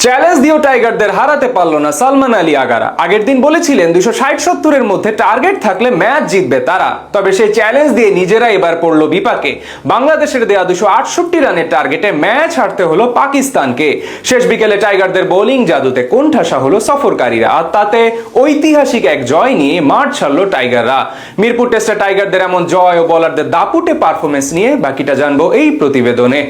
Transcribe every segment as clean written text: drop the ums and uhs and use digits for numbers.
Challenge দিয়েও টাইগারদের হারাতে পারলো না সালমান আলী আগারা। আগের দিন বলেছিলেন 260-70 মধ্যে টার্গেট থাকলে ম্যাচ জিতবে তারা, তবে সেই চ্যালেঞ্জ দিয়ে নিজেরা এবার পড়লো বিপাকে। বাংলাদেশের দেয়া 268 রানের টার্গেটে ম্যাচ হারতে হলো পাকিস্তানকে। শেষ বিকেলে টাইগারদের বোলিং জাদুতে কোণঠাসা হলো সফরকারীরা, আর তাতে ঐতিহাসিক এক জয় নিয়ে মাঠ ছাড়লো টাইগাররা। মিরপুর টেস্টে টাইগারদের এমন জয় ও বোলারদের দাপুটে পারফরমেন্স নিয়ে বাকিটা জানবো এই প্রতিবেদনে।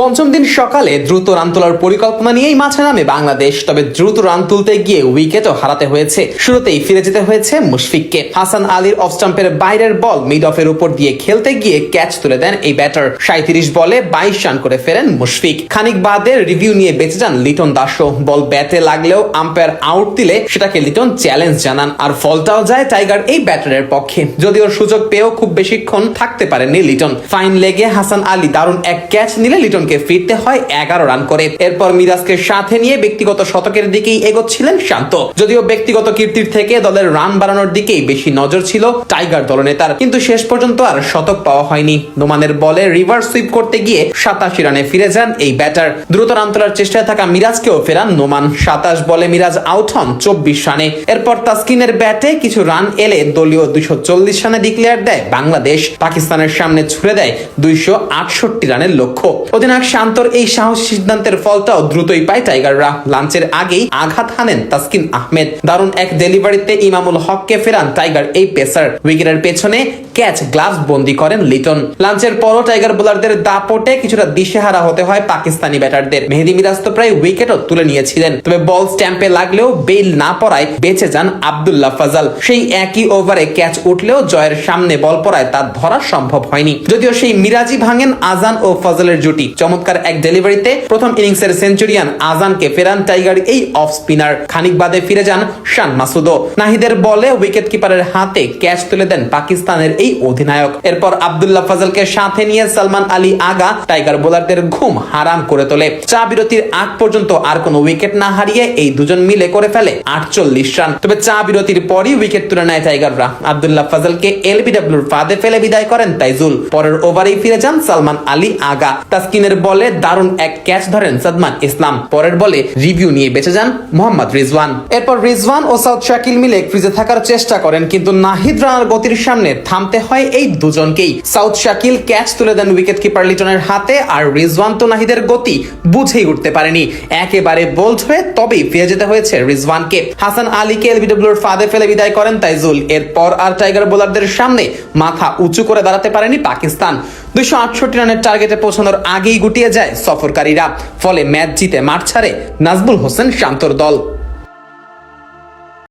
পঞ্চম দিন সকালে দ্রুত রান তোলার পরিকল্পনা নিয়েই মাঠে নামে বাংলাদেশ, তবে দ্রুত রান তুলতে গিয়ে উইকেটও হারাতে হয়েছে। শুরুতেই ফিরে যেতে হয়েছে মুশফিককে। হাসান আলীর অফ স্টাম্পের বাইরের বল মিড অফের উপর দিয়ে খেলতে গিয়ে ক্যাচ তুলে দেন এই ব্যাটার। 37 বলে 22 রান করে ফেরেন মুশফিক। খানিক বাদে রিভিউ নিয়ে বেঁচে যান লিটন দাসও। বল ব্যাটে লাগলেও আম্পায়ার আউট দিলে সেটাকে লিটন চ্যালেঞ্জ জানান, আর ফলটাও যায় টাইগার এই ব্যাটারের পক্ষে। যদিও সুযোগ পেয়েও খুব বেশিক্ষণ থাকতে পারেননি লিটন। ফাইন লেগে হাসান আলী দারুণ এক ক্যাচ নিলে লিটন ফিরতে হয় 11 রান করে। এরপর মিরাজকে সাথে নিয়ে ব্যক্তিগত শতকের দিকেই এগোচ্ছিলেন শান্ত। যদিও ব্যক্তিগত কীর্তির থেকে দলের রান বাড়ানোর দিকেই বেশি নজর ছিল টাইগার দলনেতার, কিন্তু শেষ পর্যন্ত আর শতক পাওয়া হয়নি। নোমানের বলে রিভার্স সুইপ করতে গিয়ে 87 রানে ফিরে যান এই ব্যাটার। দ্রুত রান তোলার চেষ্টায় থাকা মিরাজকেও ফেরান নোমান। 27 বলে মিরাজ আউট হন 24 রানে। এরপর তাসকিনের ব্যাটে কিছু রান এলে দলীয় 240 রানে ডিক্লেয়ার দেয় বাংলাদেশ। পাকিস্তানের সামনে ছুড়ে দেয় 268 রানের লক্ষ্য। অধিনায়ক শান্তর এই সাহসী সিদ্ধান্তের ফলটাও দ্রুতই পায় টাইগাররা। লাঞ্চের আগেই আঘাত হানেন তাসকিন আহমেদ। দারুণ এক ডেলিভারিতে ইমামুল হককে ফেরান টাইগার এই পেসার। উইকেটের পেছনে ক্যাচ গ্লাভস বন্দি করেন লিটন। লাঞ্চের পরও টাইগার বোলারদের দাপটে কিছুটা দিশেহারা হতে হয় পাকিস্তানি ব্যাটারদের। মেহেদী মিরাজ তো প্রায় উইকেটও তুলে নিয়েছিলেন, তবে বল স্ট্যাম্পে লাগলেও বেইল না পড়ায় বেঁচে যান আব্দুল্লাহ ফাজাল। সেই একই ওভারে ক্যাচ উঠলেও জয়ের সামনে বল পড়ায় তা ধরা সম্ভব হয়নি। যদিও সেই মিরাজি ভাঙেন আজান ও ফজলের জুটি। চমৎকার এক ডেলিভারিতে প্রথম ইনিংসের সেঞ্চুরিয়ান আজানকে ফেরান টাইগার এই অফ স্পিনার। খানিক বাদে ফিরে যান শান মাসুদও। নাহিদের বলে উইকেট কিপারের হাতে ক্যাচ তুলে দেন পাকিস্তানের এই অধিনায়ক। এরপর আব্দুল্লাহ ফাজলকে সাথে নিয়ে সালমান আলী আগা টাইগার বোলারদের ঘুম হারাম করে তোলে। চা বিরতির আগ পর্যন্ত আর কোনো উইকেট না হারিয়ে এই দুজন মিলে করে ফেলে 48 রান। তবে চা বিরতির পরই উইকেট তুলে নেয় টাইগাররা। আব্দুল্লাহ ফাজলকে এলবিডব্লিউর ফাঁদে ফেলে বিদায় করেন তাইজুল। পরের ওভারেই ফিরে যান সালমান আলী আগা। তাসকিনের বলে দারুণ এক ক্যাচ ধরেন সাদমান ইসলাম। পরের বলে রিভিউ নিয়ে বেঁচে যান মোহাম্মদ রিজওয়ান। এরপর রিজওয়ান ও সাউথ শাকিল মিলে ক্রিজে থাকার চেষ্টা করেন, কিন্তু নাহিদ রানার গতির সামনে থামতে হয় এই দুজনকেই। সাউথ শাকিল ক্যাচ তুলে দেন উইকেট কিপার লিটনের হাতে, আর রিজওয়ান তো নাহিদের গতি বুঝেই উঠতে পারেনি। একেবারে বোল্ড হয়ে তবেই ফিরে যেতে হয়েছে রিজওয়ানকে। হাসান আলীকে এলবিডব্লিউর ফাঁদে ফেলে বিদায় করেন তাইজুল। এরপর আর টাইগার বোলারদের সামনে মাথা উঁচু করে দাঁড়াতে পারেনি পাকিস্তান। 268 রানের টার্গেটে পৌঁছানোর আগেই গুটিয়ে যায় সফরকারীরা। ফলে ম্যাচ জিতে মাঠ ছাড়ে নাজমুল হোসেন শান্তর দল।